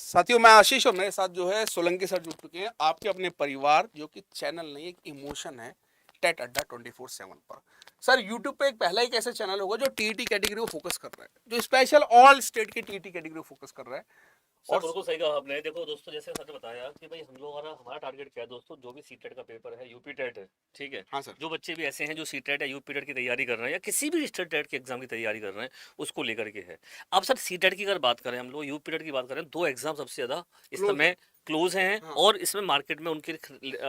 साथियों, मैं आशीष और मेरे साथ जो है सोलंकी सर जुड़ चुके हैं, आपके अपने परिवार, जो कि चैनल नहीं एक इमोशन है, टेट अड्डा 24/7 पर। सर यूट्यूब पे एक पहला एक ऐसा चैनल होगा जो टीईटी कैटेगरी को फोकस कर रहा है, जो स्पेशल ऑल स्टेट के टीईटी कैटेगरी को फोकस कर रहा है। सर और बिल्कुल सही कहा आपने। देखो दोस्तों, जैसे सर ने बताया कि भाई हम लोग हमारा टारगेट क्या है दोस्तों, जो भी सीटेट का पेपर है, यूपी टेट है, ठीक है। हाँ सर। जो बच्चे भी ऐसे हैं जो सीटेट या यूपी टेट की तैयारी कर रहे हैं या किसी भी स्टेट टेट के एग्जाम की तैयारी कर रहे हैं, उसको लेकर के है। अब सर सीटेट की अगर बात करें, हम लोग यूपी टेट की बात करें, दो एग्जाम सबसे ज्यादा इस क्लोज है। समय क्लोज हैं। हाँ, और इसमें मार्केट में उनके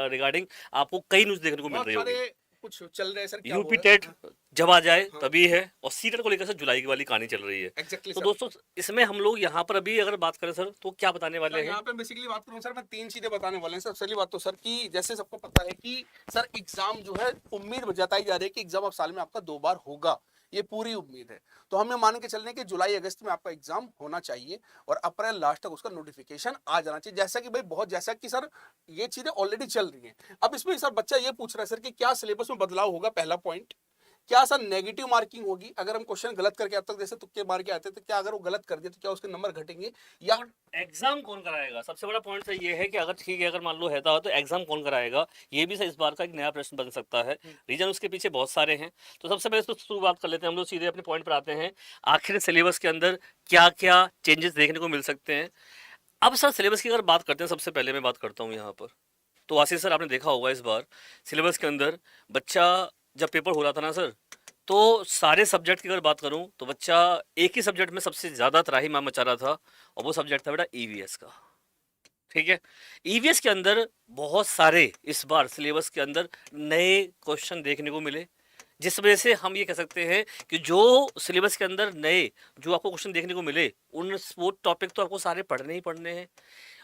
रिगार्डिंग आपको कई न्यूज देखने को मिल बहुत रही सारे होगी। कुछ चल रहे हैं सर, क्या यूपी हुआ है? टेट हाँ, जब आ जाए हाँ, तभी है, और सीटेट को लेकर सर जुलाई की वाली कहानी चल रही है। एग्जैक्टली तो सर। दोस्तों, इसमें हम लोग यहाँ पर अभी अगर बात करें सर, तो क्या बताने सर वाले हैं। यहाँ पे बेसिकली बात करूँ सर, मैं तीन चीजें बताने वाले हैं सर। पहली बात तो सर कि जैसे सबको पता है कि सर एग्जाम जो है, उम्मीद जताई जा रही है कि एग्जाम अब साल में आपका 2 बार होगा, ये पूरी उम्मीद है। तो हमें मान के चलने कि जुलाई अगस्त में आपका एग्जाम होना चाहिए और अप्रैल लास्ट तक उसका नोटिफिकेशन आ जाना चाहिए। जैसा कि भाई बहुत जैसा कि सर ये चीजें ऑलरेडी चल रही हैं। अब इसमें सर बच्चा ये पूछ रहा है सर कि क्या सिलेबस में बदलाव होगा, पहला पॉइंट। क्या सर नेगेटिव मार्किंग होगी अगर हम क्वेश्चन गलत करके, अब तक जैसे तुक्के मार के आते थे, क्या अगर वो गलत कर दिए तो क्या उसके नंबर घटेंगे? या और एग्जाम कौन कराएगा, सबसे बड़ा पॉइंट सर ये है कि अगर ठीक है, अगर मान लो रहता हो तो एग्जाम कौन कराएगा, ये भी सर इस बार का एक नया प्रश्न बन सकता है। रीजन उसके पीछे बहुत सारे हैं। तो सबसे पहले तो शुरुआत कर लेते हैं हम लोग, सीधे अपने पॉइंट पर आते हैं। आखिर सिलेबस के अंदर क्या क्या चेंजेस देखने को मिल सकते हैं। अब सर सिलेबस की अगर बात करते हैं, सबसे पहले मैं बात करता हूँ यहाँ पर। तो आशीष सर, आपने देखा होगा इस बार सिलेबस के अंदर बच्चा जब पेपर हो रहा था ना सर, तो सारे सब्जेक्ट की अगर बात करूं तो बच्चा एक ही सब्जेक्ट में सबसे ज्यादा त्राहिमाम मचा रहा था, और वो सब्जेक्ट था बेटा ईवीएस का। ठीक है। ईवीएस के अंदर बहुत सारे इस बार सिलेबस के अंदर नए क्वेश्चन देखने को मिले, जिस वजह से हम ये कह सकते हैं कि जो सिलेबस के अंदर नए जो आपको क्वेश्चन देखने को मिले, उन वो टॉपिक तो आपको सारे पढ़ने ही पढ़ने हैं।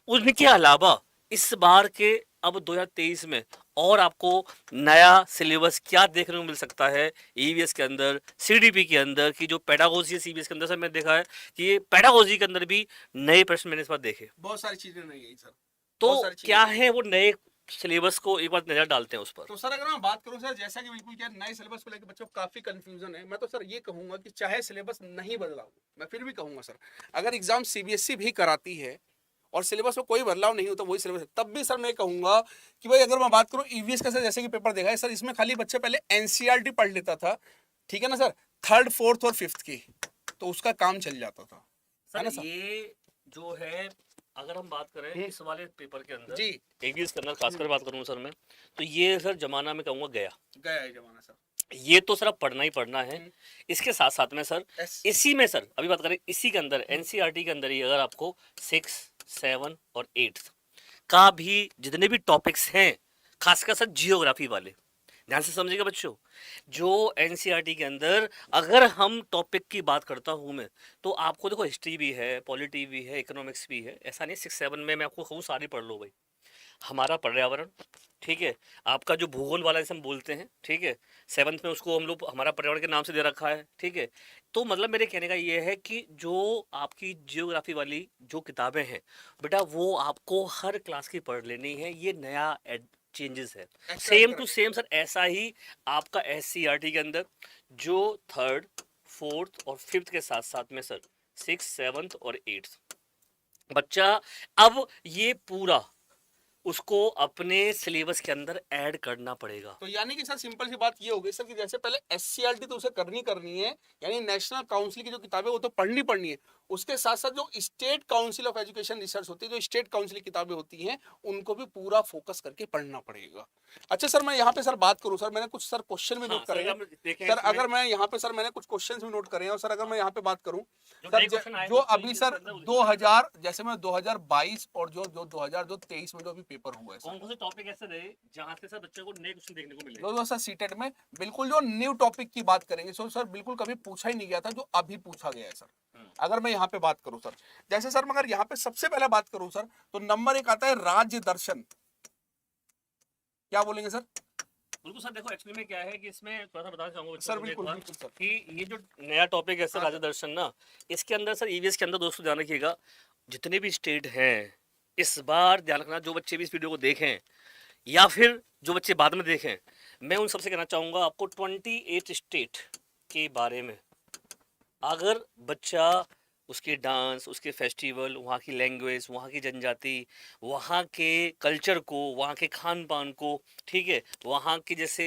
उनके अलावा इस बार के अब 2023 में और आपको नया सिलेबस क्या देखने को मिल सकता है ईवीएस के अंदर, सीडीपी के अंदर की जो पेडागोजी है सीबीएस के अंदर। सर मैंने देखा है कि ये पेडागोजी के अंदर भी नए प्रश्न मैंने इस बार देखे। बहुत सारी चीजें नहीं है सर, तो बहुत सारी चीजें क्या नहीं। है वो नए सिलेबस को एक बार नजर डालते हैं उस पर। तो सर अगर मैं बात करूं सर, जैसा कि बिल्कुल क्या नए सिलेबस को लेकर बच्चों को काफी कंफ्यूजन है, मैं तो सर ये कहूंगा कि चाहे सिलेबस नहीं बदला हो, मैं फिर भी कहूंगा सर, अगर एग्जाम सीबीएसई भी कराती है और सिलेबस में कोई बदलाव नहीं होता, वही सिलेबस है, तब भी सर मैं कहूंगा कि भाई अगर मैं बात करूं ईवीएस का सर, जैसे कि पेपर देखा है सर, इसमें खाली बच्चे पहले एनसीईआरटी पढ़ लेता था, ठीक है ना सर, थर्ड फोर्थ और फिफ्थ की, तो उसका काम चल जाता था, है सर ना सर? ये जो है, अगर हम बात करें इस वाले पेपर के अंदर, जी। ईवीएस के अंदर खासकर बात करूँ सर मैं, तो ये सर जमाना में कहूँगा गया। गया है जमाना सर। ये तो सर अब पढ़ना ही पढ़ना है। इसके साथ साथ में सर, एस। इसी में सर अभी बात करें, इसी के अंदर एनसीईआरटी के अंदर ही अगर आपको 6, 7 और 8 का भी जितने भी टॉपिक्स हैं, खासकर सर जियोग्राफी वाले, ध्यान से समझिएगा बच्चों। जो एनसीईआरटी के अंदर अगर हम टॉपिक की बात करता हूँ मैं, तो आपको देखो हिस्ट्री भी है, पॉलिटी भी है, इकोनॉमिक्स भी है। ऐसा नहीं 6, 7 में मैं आपको कहूँ सारी पढ़ लो भाई। हमारा पर्यावरण, ठीक है, आपका जो भूगोल वाला जैसे हम बोलते हैं, ठीक है, 7th में उसको हम लोग हमारा पर्यावरण के नाम से दे रखा है, ठीक है। तो मतलब मेरे कहने का ये है कि जो आपकी जियोग्राफी वाली जो किताबें हैं बेटा, वो आपको हर क्लास की पढ़ लेनी है। ये नया चेंजेस है। एक्स्ट्रा ऐड सेम कर टू दिया। सेम सर ऐसा ही आपका एससीईआरटी के अंदर, जो थर्ड, फोर्थ और फिफ्थ के साथ साथ में सर 6, 7 और 8 बच्चा अब ये पूरा उसको अपने सिलेबस के अंदर ऐड करना पड़ेगा। तो यानी कि सर सिंपल सी बात ये हो गई सर कि जैसे पहले एससीईआरटी तो उसे करनी है, यानी नेशनल काउंसिल की जो किताबें वो तो पढ़नी है, उसके साथ साथ जो state council of education research होती है, जो स्टेट काउंसिल की किताबें होती हैं, उनको भी पूरा फोकस करके पढ़ना पड़ेगा। अच्छा सर, मैं यहाँ पे सर बात करूँ सर, मैंने कुछ सर क्वेश्चन भी हाँ नोट करे सर, हैं हम देखें सर। इसमें अगर मैं यहाँ पे सर मैंने कुछ क्वेश्चन भी नोट करे हैं, और सर अगर मैं यहाँ पे बात करूँ जो सर, नए क्वेश्चन आए जो दोस्तों अभी इसके सर अंदर वो दिखा देंगे। 2000 जैसे मैं 2022 और जो जो 2023 में जो अभी पेपर हुआ है सर, कौन कौन से टॉपिक ऐसे रहे जहाँ से सर बच्चों को नए क्वेश्चन देखने को मिले। जो सर सीटेट में बिल्कुल जो न्यू टॉपिक की बात करेंगे, सो सर बिल्कुल कभी पूछा ही नहीं गया था, जो अभी पूछा गया है सर। अगर मैं यहाँ पे बात करूं सर, जैसे सर मगर यहाँ पे सबसे पहले बात करूं सर, तो नंबर 1 आता है राज्य दर्शन। क्या बोलेंगे सर? बिल्कुल सर, देखो एक्चुअली में क्या है कि इसमें थोड़ा सा बताना चाहूंगा बच्चों सर को मैं एक बिल्कुल बार, बिल्कुल सर। कि ये जो नया टॉपिक है सर हाँ राजा सर। दर्शन ना, इसके अंदर सर ईवीएस के अंदर दोस्तों ध्यान रखिएगा, जितने भी स्टेट हैं इस बार ध्यान रखना, जो बच्चे भी इस वीडियो को देखें या फिर जो बच्चे बाद में देखें, मैं उन सबसे कहना चाहूंगा आपको 28 स्टेट के बारे में अगर बच्चा उसके डांस, उसके फेस्टिवल, वहाँ की लैंग्वेज, वहाँ की जनजाति, वहाँ के कल्चर को, वहाँ के खान पान को, ठीक है, वहाँ की जैसे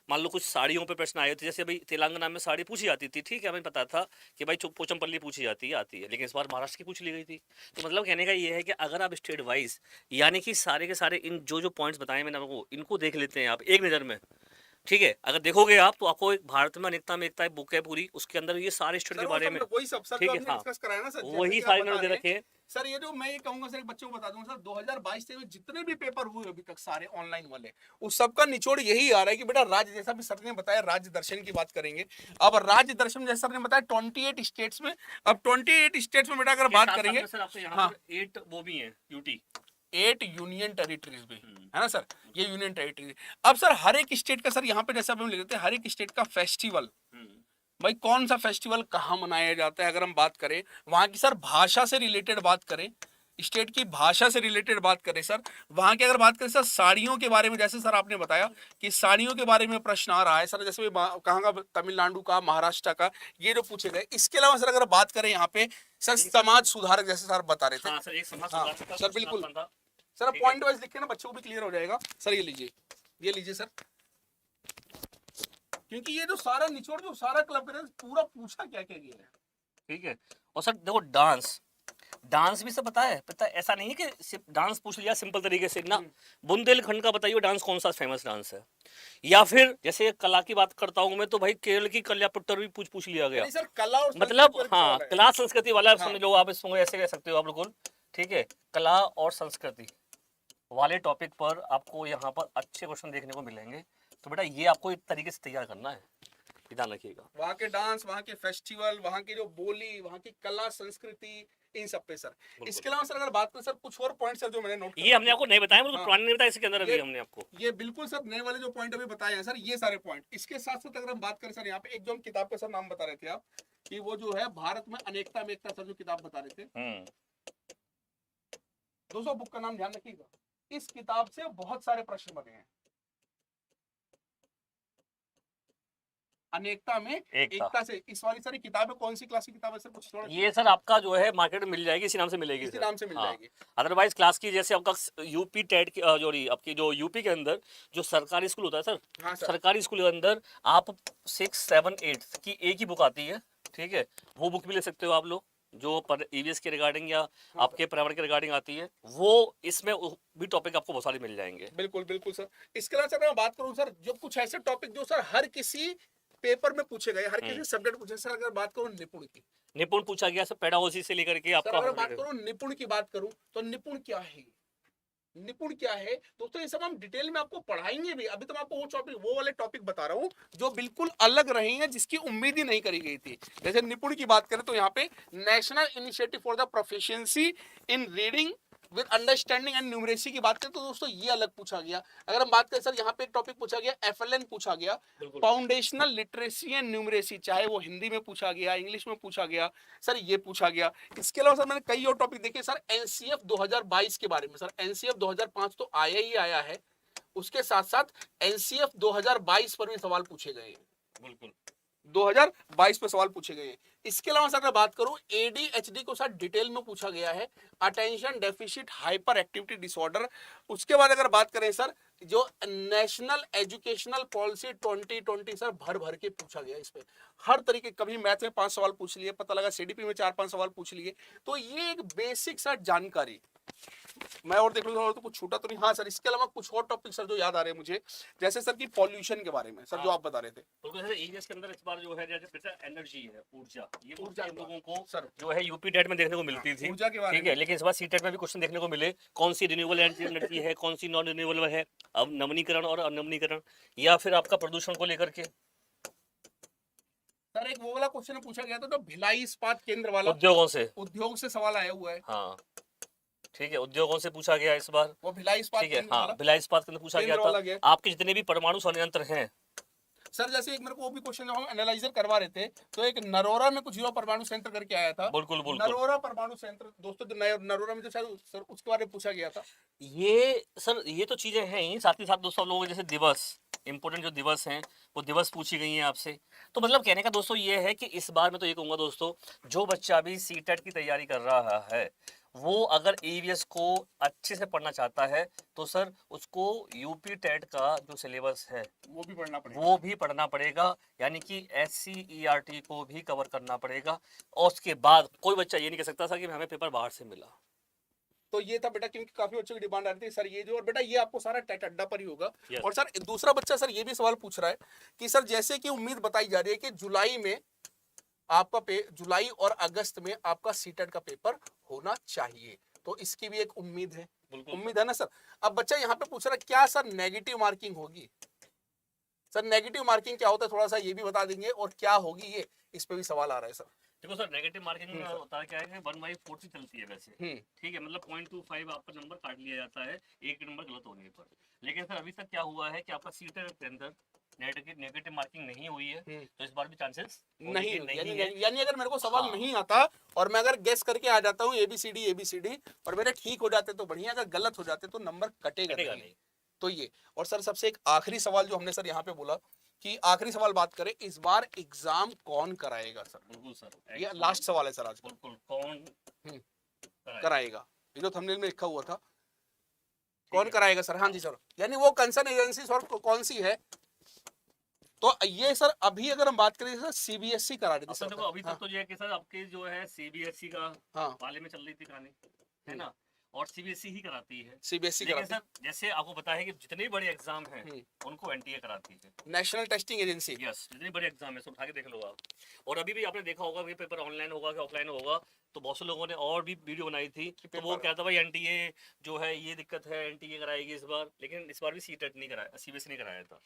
मान लो कुछ साड़ियों पे प्रश्न आए थे, जैसे भाई तेलंगाना में साड़ी पूछी जाती थी, ठीक है, हमें पता था कि भाई पोचमपल्ली पूछी जाती है, आती है, लेकिन इस बार महाराष्ट्र की पूछ ली गई थी। तो मतलब कहने का ये है कि अगर आप स्टेट वाइज यानी कि सारे के सारे इन जो जो पॉइंट्स बताए मैंने आपको, इनको देख लेते हैं आप एक नज़र में, ठीक है, अगर देखोगे आप तो आपको एक भारत में अनेकता एक बुक है पूरी, उसके अंदर ये सारे स्टेट सर के वो बारे सब में, वही सब सर जो ठीक है, आपने हाँ, डिस्कस कराया ना सर, जैसे वही कि आप सारे बता मैंने दे रहे रखे हैं हैं। सर, ये जो मैं ये कहूंगा सर, एक बच्चों को बता दूंगा सर, 2022 में जितने भी पेपर हुए अभी तक सारे ऑनलाइन वाले, उस सबका निचोड़ यही आ रहा है कि बेटा राज्य, जैसा भी सर ने बताया, राज्य दर्शन की बात करेंगे। अब राज्य दर्शन जैसे सर ने बताया 28 स्टेट्स में, अब 28 स्टेट्स में बेटा अगर के बात साथ साथ करेंगे, में सर आपको यहाँ हाँ, पर 8 वो भी हैं यूटी। 8 यूनियन टेरिटरीज में है ना सर, ये यूनियन टेरिटरी। अब सर हर एक स्टेट का सर यहाँ पे जैसे हम ले लेते हैं, हर एक स्टेट का फेस्टिवल, भाई कौन सा फेस्टिवल कहाँ मनाया जाता है, अगर हम बात करें वहां की सर भाषा से रिलेटेड बात करें, स्टेट की भाषा से रिलेटेड बात करें सर, वहां की अगर बात करें सर साड़ियों के बारे में, जैसे सर आपने बताया कि साड़ियों के बारे में प्रश्न आ रहा है सर, जैसे कहाँ का, तमिलनाडु का, महाराष्ट्र का, ये जो पूछे गए। इसके अलावा सर अगर बात करें यहाँ पे सर समाज सुधारक, जैसे सर बता रहे थे, हाँ सर, एक समाज हाँ सुधार का सर कुछ बिल्कुल प्रावधान था, सर, ठीक है। पॉइंट वाइज लिखे ना बच्चों को भी क्लियर हो जाएगा सर, ये लीजिए सर, क्योंकि ये जो सारा निचोड़ जो सारा क्लब करे पूरा पूछा क्या क्या गया है। ठीक है, और सर देखो डांस, डांस भी सब पता है, ऐसा नहीं है कि सिर्फ डांस पूछ लिया सिंपल तरीके से ना। बुंदेलखंड का बताइए डांस कौन सा फेमस डांस है, या फिर जैसे कला की बात करता हूँ मैं तो भाई केरल की कल्यापट्टर भी पूछ लिया गया, नहीं सर, कला और मतलब संस्कृति पर हाँ सवाल है। कला संस्कृति वाला हाँ। समझ लो आप, इसको ऐसे कह सकते हो आप बिल्कुल, ठीक है, कला और संस्कृति वाले टॉपिक पर आपको यहाँ पर अच्छे क्वेश्चन देखने को मिलेंगे। तो बेटा ये आपको एक तरीके से तैयार करना है, ध्यान रखिएगा। वहाँ के डांस, वहाँ के फेस्टिवल, वहाँ की जो बोली, वहाँ की कला संस्कृति, इन सब पे सर। इसके अलावा सर अगर बात करें सर, कुछ और पॉइंट सर जो मैंने नोट ये हमने आपको नहीं बताया, हाँ। पुराने नहीं बताया इसके अंदर, अभी ये- हमने आपको ये बिल्कुल सर नए वाले जो पॉइंट अभी बताए हैं सर, ये सारे पॉइंट। इसके साथ साथ अगर हम बात करें सर, यहाँ पे एक जो हम किताब का सर नाम बता रहे थे आप, कि वो जो है भारत में अनेकता में एकता, सर जो किताब बता रहे थे, दोस्तों बुक का नाम ध्यान रखिएगा। इस किताब से बहुत सारे प्रश्न बने हैं। अनेकता में एकता से, इस वाली सारी किताबें कौन सी क्लास की किताब है सर, कुछ थोड़ा ये सर आपका जो है मार्केट में मिल जाएगी, इसी नाम से मिलेगी, इसी सर। नाम से मिल हाँ। जाएगी। अदरवाइज क्लास की जैसे आपका यूपी टेट की आपकी जो यूपी के अंदर जो सरकारी स्कूल होता है सर, हाँ सर। सरकारी स्कूल के अंदर आप 6, 7, 8 की एक ही बुक आती है, ठीक है, वो बुक भी ले सकते हो आप लोग, जो पर ईवीएस के रिगार्डिंग या आपके पर्यावरण के रिगार्डिंग आती है, वो इसमें भी टॉपिक आपको बहुत सारे मिल जाएंगे। बिल्कुल बिल्कुल सर। इसके अलावा सर मैं बात करूं सर, जो कुछ ऐसे टॉपिक जो सर हर किसी पेपर में पूछे गए, हर किसी सब्जेक्ट पूछे सर, अगर बात करूं निपुण की, निपुण पूछा गया सर, पेडागोजी से लेकर के सर आपका अगर बात करूं निपुण की बात करूं तो निपुण क्या है, निपुण क्या है दोस्तों, ये सब हम डिटेल में आपको पढ़ाएंगे भी। अभी तो मैं आपको वो टॉपिक, वो वाले टॉपिक बता रहा हूँ जो बिल्कुल अलग रहेंगे, जिसकी उम्मीद ही नहीं करी गई थी। जैसे निपुण की बात करें तो यहाँ पे national initiative for the proficiency in reading with understanding and numeracy की बात करें तो दोस्तों ये अलग पूछा गया। अगर हम बात करें सर, यहाँ पे एक टॉपिक पूछा गया, एफएलएन पूछा गया, फाउंडेशनल लिटरेसी एंड न्यूमरेसी, चाहे वो हिंदी में पूछा गया, इंग्लिश में पूछा गया, सर ये पूछा गया। इसके अलावा सर मैंने कई और टॉपिक देखे सर, एनसीएफ 2022 के बारे में, सर एनसीएफ 2005 तो आया ही आया है, उसके साथ साथ एनसीएफ 2022 पर भी सवाल पूछे गए हैं। बिल्कुल 2022 पे सवाल पूछे गए हैं। इसके अलावा सर मैं बात करूं, एडीएचडी को सर डिटेल में पूछा गया है, attention deficit hyper activity disorder. उसके बाद अगर बात करें सर, जो नेशनल एजुकेशनल पॉलिसी 2020 सर भर भर के पूछा गया इस पे, हर तरीके, कभी मैथ में 5 सवाल पूछ लिए, पता लगा सीडीपी में 4-5 सवाल पूछ लिए। तो ये एक बेसिक सर जानकारी, मैं और देख लूंगा तो कुछ छूटा तो नहीं। हाँ सर, इसके अलावा कुछ और टॉपिक सर जो याद आ रहे हैं मुझे, जैसे सर की पॉल्यूशन के बारे में सर जो आप बता रहे थे। तो सर ईवीएस के अंदर इस बार जो है जैसे एनर्जी है, ऊर्जा, ये ऊर्जा ऊर्जा लोगों को सर जो है यूपी टेट में देखने को मिलती थी, ऊर्जा के बारे ठीक है, लेकिन इस बार सी टेट में भी क्वेश्चन देखने को मिले, कौन सी रिन्यूएबल एनर्जी है, कौन सी नॉन रिन्यूएबल है, अब नवीनीकरण और अनवनीकरण, या फिर आपका प्रदूषण को लेकर के। सर एक वो वाला क्वेश्चन पूछा गया था तो भिलाई इस्पात केंद्र वाला, उद्योगों से, उद्योग से सवाल आया हुआ है। हाँ ठीक है, उद्योगों से पूछा गया इस बार, वो भिलाई इस्पात ठीक है, केंद्र हाँ वाला भिलाई इस्पात केंद्र पूछा गया केंद्र वाला था। गया। आपके जितने भी परमाणु संयंत्र हैं सर जैसे एक मेरे को वो भी क्वेश्चन जब हम एनालाइजर करवा रहे थे, तो एक नरोरा में कुछ जीरो परमाणु संयंत्र करके आया था। बिल्कुल बिल्कुल नरोरा परमाणु संयंत्र दोस्तों, जो नरोरा में जो शायद सर उसके बारे में पूछा गया था। ये सर ये तो चीजें हैं ही, साथ ही साथ दोस्तों लोगों के जैसे दिवस, इंपोर्टेंट जो दिवस हैं वो दिवस पूछी गई हैं आपसे। तो मतलब कहने का दोस्तों ये है कि इस बार मैं तो ये कहूँगा दोस्तों, जो बच्चा अभी सीटेट की तैयारी कर रहा है वो अगर ईवीएस को अच्छे से पढ़ना चाहता है तो सर उसको यूपी टेट का जो सिलेबस है वो भी पढ़ना पड़ेगा। वो भी पढ़ना पड़ेगा, यानी कि SCERT को भी कवर करना पड़ेगा। और उसके बाद कोई बच्चा ये नहीं कह सकता था कि हमें पेपर बाहर से मिला। तो ये था बेटा, क्योंकि काफी बच्चों की डिमांड आ रही थी सर ये जो, और बेटा ये आपको सारा टेट अड्डा पर ही होगा। Yes. और सर दूसरा बच्चा सर ये भी सवाल पूछ रहा है कि सर जैसे कि उम्मीद बताई जा रही है कि जुलाई में आपका जुलाई और अगस्त में आपका सीटेट का पेपर होना चाहिए, तो इसकी भी एक उम्मीद है। उम्मीद है ना सर। अब बच्चा यहाँ पे पूछ रहा है क्या सर नेगेटिव मार्किंग होगी? सर नेगेटिव मार्किंग क्या होता है थोड़ा सा ये भी बता देंगे, और क्या होगी ये, इस पे भी सवाल आ रहा है सर। देखो सर, नेगेटिव मार्किंग में होता है क्या है कि 1/4 से चलती है वैसे, ठीक है, मतलब 0.25 आपका नंबर काट लिया जाता है एक नंबर गलत होने पर। लेकिन सर अभी तक क्या हुआ है कि आपका सीटेट के अंदर नेगेटिव मार्किंग नहीं हुई है, तो इस बार भी चांसेस नहीं है। यानी अगर मेरे को सवाल नहीं आता और मैं अगर गेस करके आ जाता हूँ ABCD और मेरे ठीक हो जाते तो बढ़िया, अगर गलत हो जाते तो नंबर कटेगा नहीं। तो ये, और सर सबसे एक आखिरी सवाल जो हमने सर यहाँ पे बोला कि आखिरी सवाल बात करें, इस बार एग्जाम कौन कराएगा सर? बिल्कुल सर, ये लास्ट सवाल है सर आज का। बिल्कुल, कौन कराएगा? ये जो थंबनेल में लिखा हुआ था, कौन कराएगा सर? हाँ जी सर, यानी वो कंसर्न एजेंसी सर कौन सी है? तो ये सर अभी अगर हम बात करें सर CBSE करा रही थी सर। देखो अभी तक तो ये है कि सर आपके जो है CBSE का वाले में चल रही थी कहानी, है ना, और CBSE ही कराती है। CBSE लेकिन कराती है। सर जैसे आपको पता है कि जितने बड़े एग्जाम हैं उनको NTA कराती है, नेशनल टेस्टिंग एजेंसी। यस, जितने बड़े एग्जाम है सब उठा के देख लो आप। और अभी भी आपने देखा होगा कि पेपर ऑनलाइन होगा कि ऑफलाइन होगा, तो बहुत से लोगों ने और भी वीडियो बनाई थी, तो वो कहता भाई NTA जो है ये दिक्कत है, NTA कराएगी इस बार, लेकिन इस बार भी सीटेट नहीं कराया, CBSE नहीं कराया था।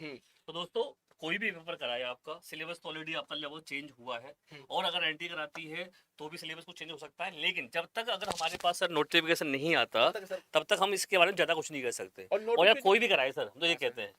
तो दोस्तों कोई भी पेपर कराया आपका सिलेबस तो ऑलरेडी आपका लेवल चेंज हुआ है, और अगर NTA कराती है तो भी सिलेबस कुछ चेंज हो सकता है। लेकिन जब तक अगर हमारे पास सर नोटिफिकेशन नहीं आता तब तक हम इसके बारे में ज्यादा कुछ नहीं कर सकते। और या कोई भी कराए सर, हम तो ये कहते हैं,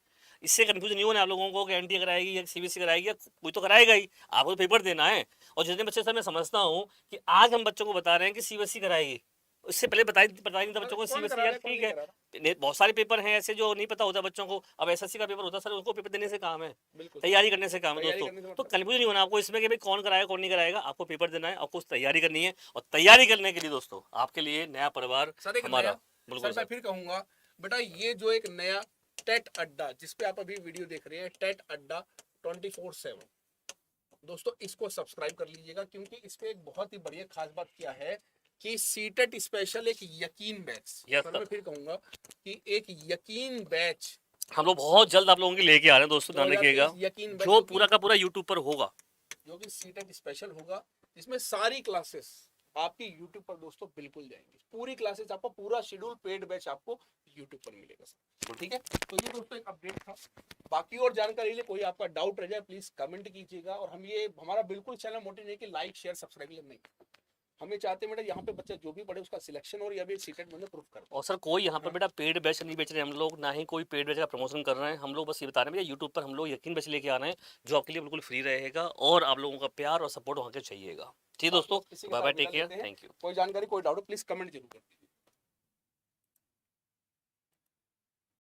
इससे कंफ्यूज नहीं होना आप लोगों को कि NTA कराएगी या CBSE कराएगी, या कोई तो कराएगा ही, आपको तो पेपर देना है। और जितने बच्चे सर मैं समझता हूँ कि आज हम बच्चों को बता रहे हैं कि CBSE कराएगी, इससे पहले बताई नहीं था बच्चों को CBSE, यार ठीक है, बहुत सारे पेपर हैं ऐसे जो नहीं पता होता बच्चों को। अब SSC का पेपर होता है सर, उसको पेपर देने से काम है, तैयारी करने से काम है दोस्तों। तो कंफ्यूज नहीं होना आपको इसमें कि भाई कौन कराएगा कौन नहीं कराएगा, आपको पेपर देना है, आपको तैयारी करनी है। और तैयारी करने के लिए दोस्तों आपके लिए नया परिवार हमारा। बिल्कुल मैं फिर कहूंगा बेटा, ये जो एक नया टेट अड्डा जिसपे आप अभी वीडियो देख रहे हैं, टेट अड्डा 24/7, दोस्तों इसको सब्सक्राइब कर लीजिएगा, क्योंकि इस पे एक बहुत ही बढ़िया खास बात क्या है कि सीटेट स्पेशल एक यकीन बैच, मैं फिर कहूंगा कि एक यकीन बैच हम लोग बहुत जल्द आप लोगों के लेके आ रहे हैं दोस्तों, ध्यान रखिएगा, जो पूरा का पूरा यूट्यूब पर होगा, जो कि सीटेट स्पेशल होगा, जिसमें सारी क्लासेस आपकी YouTube पर दोस्तों बिल्कुल जाएंगी। पूरी क्लासेस आपका पूरा शेड्यूल पेड बैच आपको YouTube पर मिलेगा सर, ठीक है। तो ये दोस्तों एक अपडेट था। बाकी और जानकारी के लिए कोई आपका डाउट रह जाए प्लीज कमेंट कीजिएगा। और हम ये हमारा बिल्कुल चैनल मोटिव नहीं कि लाइक शेयर सब्सक्राइब नहीं, हम ये चाहते हैं बेटा यहाँ पे बच्चा जो भी पढ़े उसका सिलेक्शन और या भी सीटेट में प्रूफ कर। और सर कोई यहाँ पर बेटा पेड बैच नहीं बेच रहे हम लोग, ना ही कोई पेड बैच का प्रमोशन कर रहे हैं हम लोग, बस ये बता रहे हैं यूट्यूब पर हम लोग यकीन बैच लेके आ रहे हैं जो आपके लिए बिल्कुल फ्री रहेगा, और आप लोगों का प्यार और सपोर्ट वहाँ के चाहिएगा। ठीक है दोस्तों, bye bye, take care, thank you. कोई जानकारी कोई डाउट प्लीज कमेंट जरूर करिए।